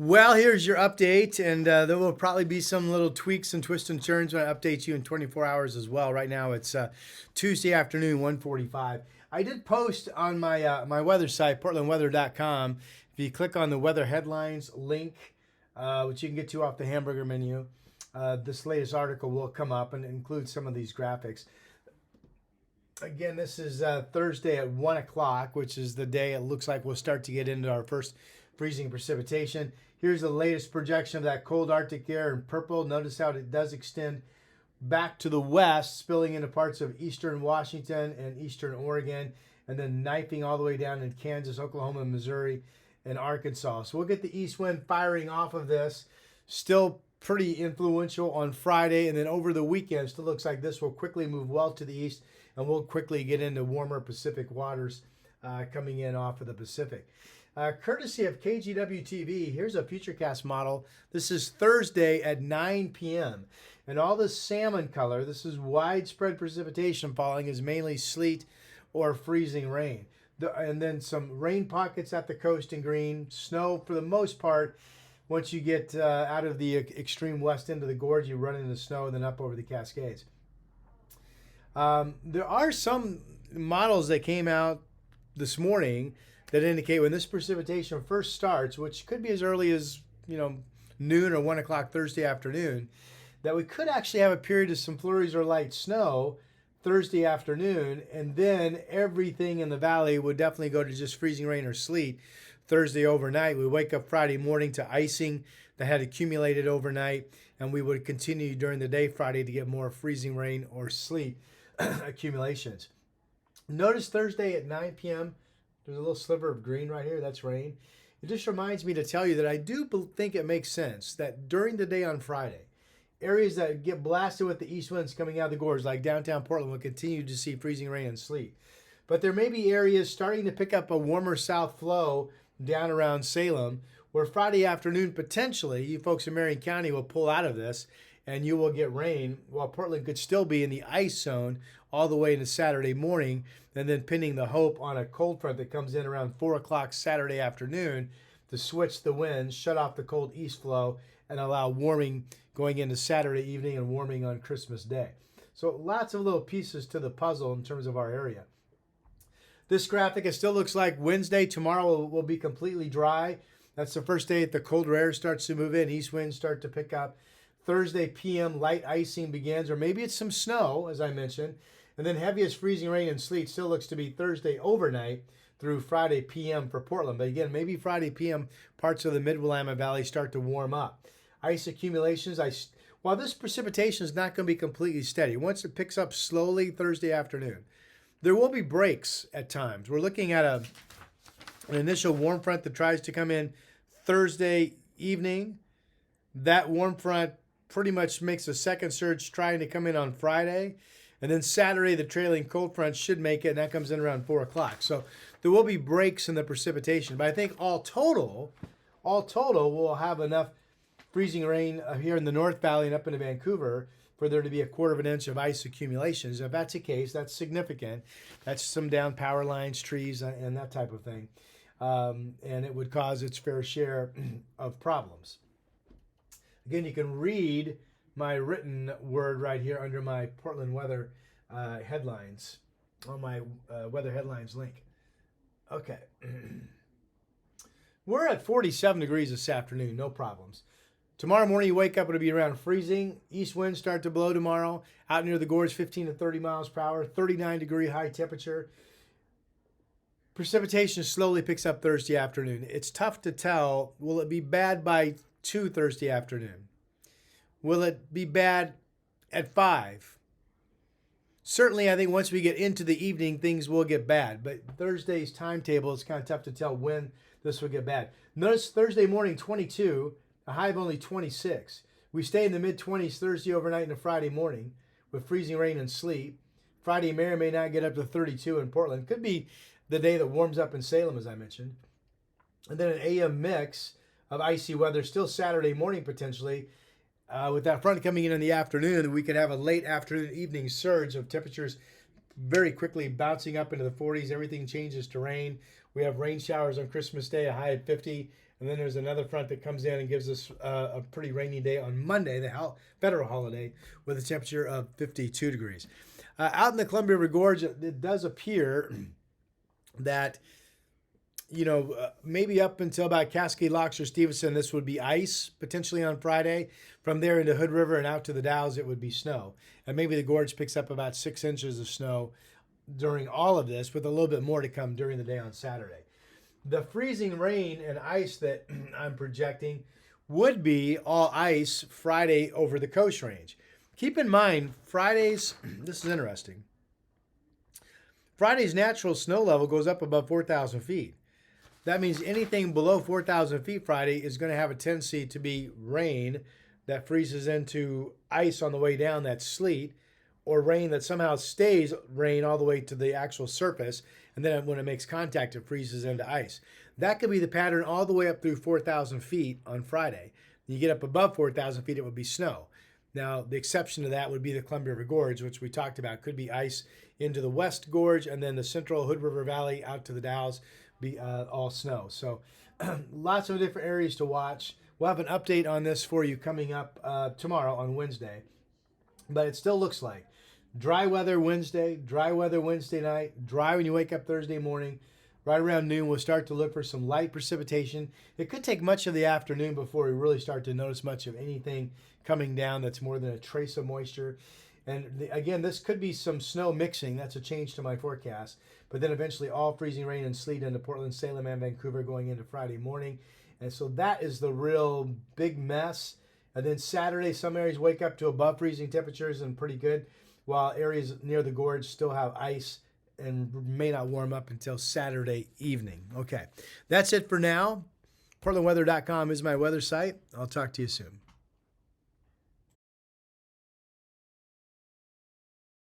Well, here's your update, and there will probably be some little tweaks and twists and turns when I update you in 24 hours as well. Right now, it's Tuesday afternoon, 1:45. I did post on my weather site, portlandweather.com. If you click on the weather headlines link, which you can get to off the hamburger menu, this latest article will come up and include some of these graphics. Again, this is Thursday at 1 o'clock, which is the day it looks like we'll start to get into our first freezing precipitation. Here's the latest projection of that cold Arctic air in purple. Notice how it does extend back to the west, spilling into parts of eastern Washington and eastern Oregon, and then knifing all the way down in Kansas, Oklahoma, Missouri, and Arkansas. So we'll get the east wind firing off of this. Still pretty influential on Friday, and then over the weekend, still looks like this will quickly move well to the east, and we'll quickly get into warmer Pacific waters coming in off of the Pacific. Courtesy of KGW TV, here's a Futurecast model. This is Thursday at 9 p.m. And all this salmon color, this is widespread precipitation falling, is mainly sleet or freezing rain. And then some rain pockets at the coast in green, snow for the most part. Once you get out of the extreme west end of the gorge, you run into snow and then up over the Cascades. There are some models that came out this morning that indicate when this precipitation first starts, which could be as early as noon or 1 o'clock Thursday afternoon, that we could actually have a period of some flurries or light snow Thursday afternoon, and then everything in the valley would definitely go to just freezing rain or sleet Thursday overnight. We wake up Friday morning to icing that had accumulated overnight, and we would continue during the day Friday to get more freezing rain or sleet accumulations. Notice Thursday at 9 p.m., there's a little sliver of green right here. That's rain. It just reminds me to tell you that I do think it makes sense that during the day on Friday, areas that get blasted with the east winds coming out of the gorge, like downtown Portland, will continue to see freezing rain and sleet. But there may be areas starting to pick up a warmer south flow down around Salem, where Friday afternoon, potentially, you folks in Marion County will pull out of this, and you will get rain, while Portland could still be in the ice zone all the way into Saturday morning, and then pinning the hope on a cold front that comes in around 4 o'clock Saturday afternoon to switch the winds, shut off the cold east flow, and allow warming going into Saturday evening and warming on Christmas Day. So lots of little pieces to the puzzle in terms of our area. This graphic, it still looks like Wednesday. Tomorrow will be completely dry. That's the first day that the colder air starts to move in. East winds start to pick up. Thursday p.m. light icing begins, or maybe it's some snow, as I mentioned. And then heaviest freezing rain and sleet still looks to be Thursday overnight through Friday p.m. for Portland. But again, maybe Friday p.m. parts of the Mid-Willamette Valley start to warm up. Ice accumulations, while this precipitation is not going to be completely steady, once it picks up slowly Thursday afternoon, there will be breaks at times. We're looking at an initial warm front that tries to come in Thursday evening. That warm front pretty much makes a second surge trying to come in on Friday. And then Saturday, the trailing cold front should make it, and that comes in around 4 o'clock. So there will be breaks in the precipitation. But I think all total, we'll have enough freezing rain here in the North Valley and up into Vancouver for there to be 1/4 of an inch of ice accumulations. If that's the case, that's significant. That's some down power lines, trees, and that type of thing. And it would cause its fair share of problems. Again, you can read my written word right here under my Portland weather headlines on my weather headlines link. Okay. We're at 47 degrees this afternoon, no problems. Tomorrow morning you wake up, it'll be around freezing. East winds start to blow tomorrow. Out near the gorge, 15 to 30 miles per hour, 39-degree high temperature. Precipitation slowly picks up Thursday afternoon. It's tough to tell. Will it be bad by 2 Thursday afternoon? Will it be bad at 5? Certainly, I think once we get into the evening, things will get bad. But Thursday's timetable is kind of tough to tell when this will get bad. Notice Thursday morning, 22, a high of only 26. We stay in the mid-20s Thursday overnight into Friday morning with freezing rain and sleet. Friday may or may not get up to 32 in Portland. Could be the day that warms up in Salem, as I mentioned. And then an AM mix of icy weather still Saturday morning potentially. With that front coming in the afternoon, we could have a late afternoon evening surge of temperatures very quickly bouncing up into the 40s. Everything changes to rain. We have rain showers on Christmas Day, a high of 50, And then there's another front that comes in and gives us a pretty rainy day on Monday, the federal holiday, with a temperature of 52 degrees. Out in the Columbia River Gorge, it does appear that, maybe up until about Cascade Locks or Stevenson, this would be ice potentially on Friday. From there into Hood River and out to the Dalles, it would be snow. And maybe the gorge picks up about 6 inches of snow during all of this, with a little bit more to come during the day on Saturday. The freezing rain and ice that I'm projecting would be all ice Friday over the Coast Range. Keep in mind, Friday's, this is interesting, Friday's natural snow level goes up above 4,000 feet. That means anything below 4,000 feet Friday is going to have a tendency to be rain that freezes into ice on the way down, that's sleet, or rain that somehow stays rain all the way to the actual surface, and then when it makes contact, it freezes into ice. That could be the pattern all the way up through 4,000 feet on Friday. When you get up above 4,000 feet, it would be snow. Now, the exception to that would be the Columbia River Gorge, which we talked about. Could be ice into the West Gorge, and then the central Hood River Valley out to the Dalles be all snow. So lots of different areas to watch. We'll have an update on this for you coming up tomorrow on Wednesday. But it still looks like dry weather Wednesday, dry weather Wednesday night, dry when you wake up Thursday morning. Right around noon, we'll start to look for some light precipitation. It could take much of the afternoon before we really start to notice much of anything coming down that's more than a trace of moisture. And again, this could be some snow mixing. That's a change to my forecast. But then eventually all freezing rain and sleet into Portland, Salem, and Vancouver going into Friday morning. And so that is the real big mess. And then Saturday, some areas wake up to above freezing temperatures and pretty good, while areas near the gorge still have ice and may not warm up until Saturday evening. Okay, that's it for now. PortlandWeather.com is my weather site. I'll talk to you soon.